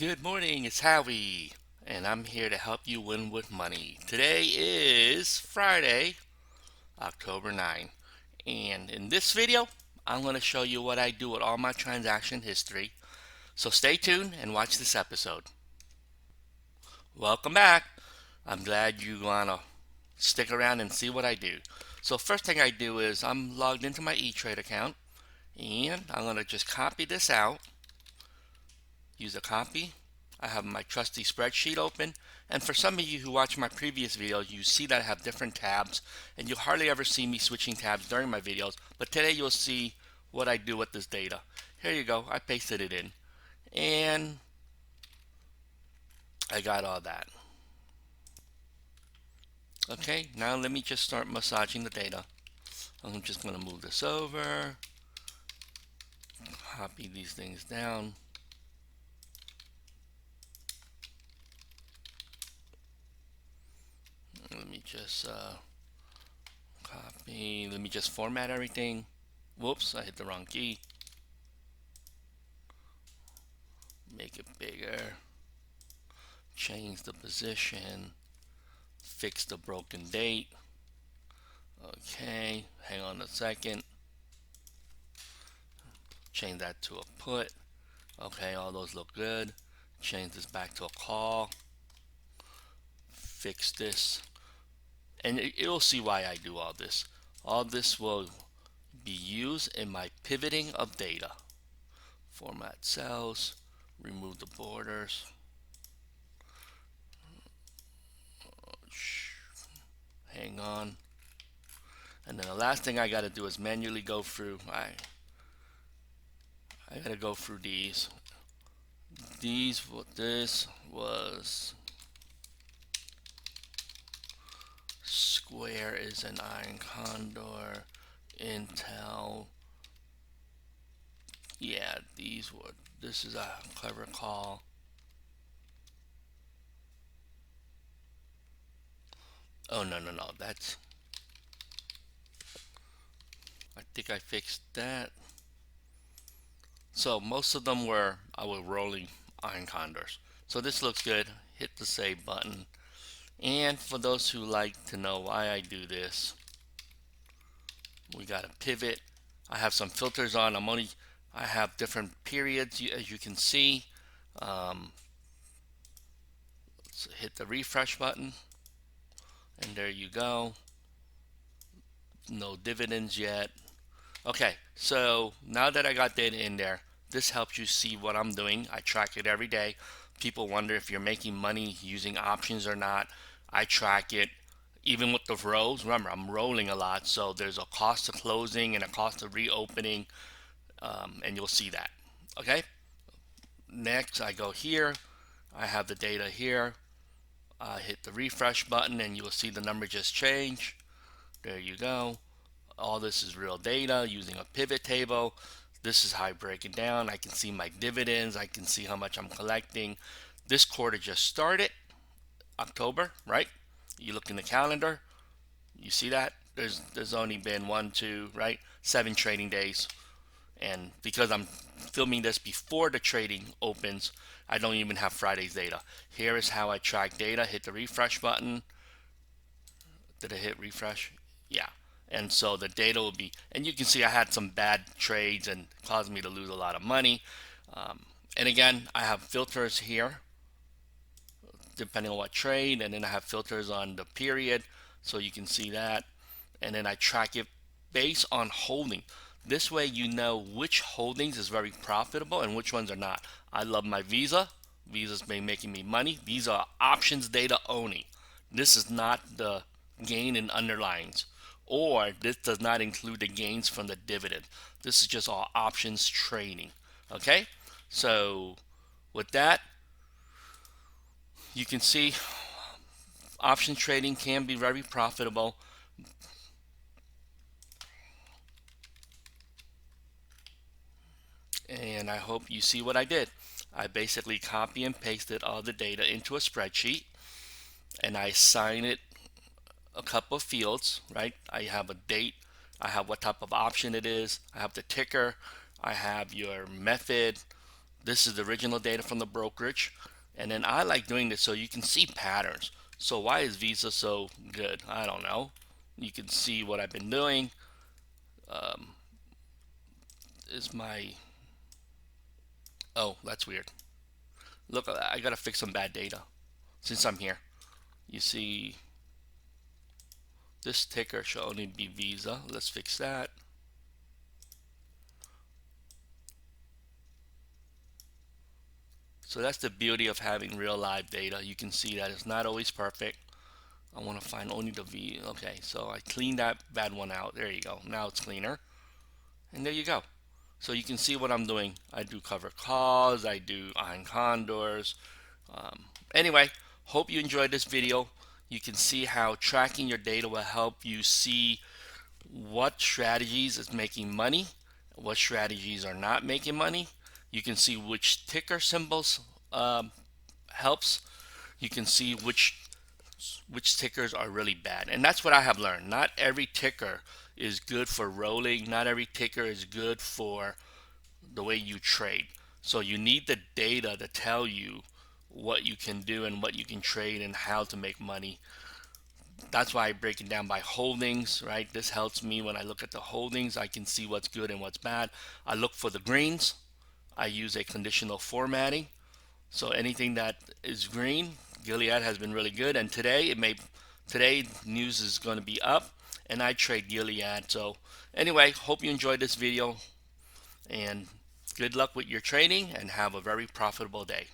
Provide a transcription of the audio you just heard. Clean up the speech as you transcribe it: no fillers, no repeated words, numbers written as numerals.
Good morning, it's Howie, and I'm here to help you win with money. Today is Friday, October 9, and in this video, I'm going to show you what I do with all my transaction history. So stay tuned and watch this episode. Welcome back. I'm glad you want to stick around and see what I do. So first thing I do is I'm logged into my ETrade account, and I'm going to just copy this out. Use a copy. I have my trusty spreadsheet open, and for some of you who watch my previous videos, you see that I have different tabs, and you hardly ever see me switching tabs during my videos, but today you'll see what I do with this data. Here you go, I pasted it in, and I got all that. Okay, now let me just start massaging the data. I'm just going to move this over, copy these things down. Let me just copy, let me just format everything. Whoops, I hit the wrong key. Make it bigger. Change the position. Fix the broken date. Okay, hang on a second. Change that to a put. Okay, all those look good. Change this back to a call. Fix this. And you'll see why I do all this. All this will be used in my pivoting of data. Format cells. Remove the borders. Hang on. And then the last thing I got to do is manually go through. I got to go through these. This was Square is an iron condor. Intel. Yeah, this is a clever call. Oh, no. I think I fixed that. So most of them were rolling iron condors. So this looks good. Hit the save button. And for those who like to know why I do this, we got a pivot. I have some filters on. I have different periods, as you can see. Let's hit the refresh button, and there you go. No dividends yet. Okay, so now that I got data in there, this helps you see what I'm doing. I track it every day. People wonder if you're making money using options or not. I track it. Even with the rows, remember I'm rolling a lot, so there's a cost of closing and a cost of reopening, and you'll see that. Okay, next I go here. I have the data here. I hit the refresh button, and you will see the number just change. There you go. All this is real data using a pivot table. This is how I break it down. I can see my dividends. I can see how much I'm collecting. This quarter just started, October, right? You look in the calendar, you see that there's only been 7 trading days, and because I'm filming this before the trading opens, I don't even have Friday's data. Here is how I track data. Hit the refresh button. Did I hit refresh? Yeah. And so the data will be, and you can see I had some bad trades and caused me to lose a lot of money. And again, I have filters here depending on what trade, and then I have filters on the period, so you can see that. And then I track it based on holding. This way you know which holdings is very profitable and which ones are not. I love my Visa. Visa's been making me money. These are options data only. This is not the gain in underlyings, or this does not include the gains from the dividend. This is just all options trading. Okay, so with that, you can see option trading can be very profitable. And I hope you see what I did. I basically copy and pasted all the data into a spreadsheet, and I assign it a couple of fields, right? I have a date, I have what type of option it is, I have the ticker, I have your method, This is the original data from the brokerage. And then I like doing this so you can see patterns. So why is Visa so good? I don't know. You can see what I've been doing. Is my, oh, that's weird. Look, I gotta fix some bad data since I'm here. You see, this ticker should only be Visa. Let's fix that. So that's the beauty of having real live data. You can see that it's not always perfect. I want to find only the V. Okay, so I cleaned that bad one out. There you go. Now it's cleaner. And there you go. So you can see what I'm doing. I do cover calls. I do on condors. Anyway, hope you enjoyed this video. You can see how tracking your data will help you see what strategies is making money, what strategies are not making money. You can see which ticker symbols helps. You can see which tickers are really bad. And that's what I have learned. Not every ticker is good for rolling. Not every ticker is good for the way you trade. So you need the data to tell you what you can do and what you can trade and how to make money. That's why I break it down by holdings, right? This helps me when I look at the holdings. I can see what's good and what's bad. I look for the greens. I use a conditional formatting. So anything that is green, Gilead has been really good. And today news is going to be up, and I trade Gilead. So anyway, hope you enjoyed this video, and good luck with your trading, and have a very profitable day.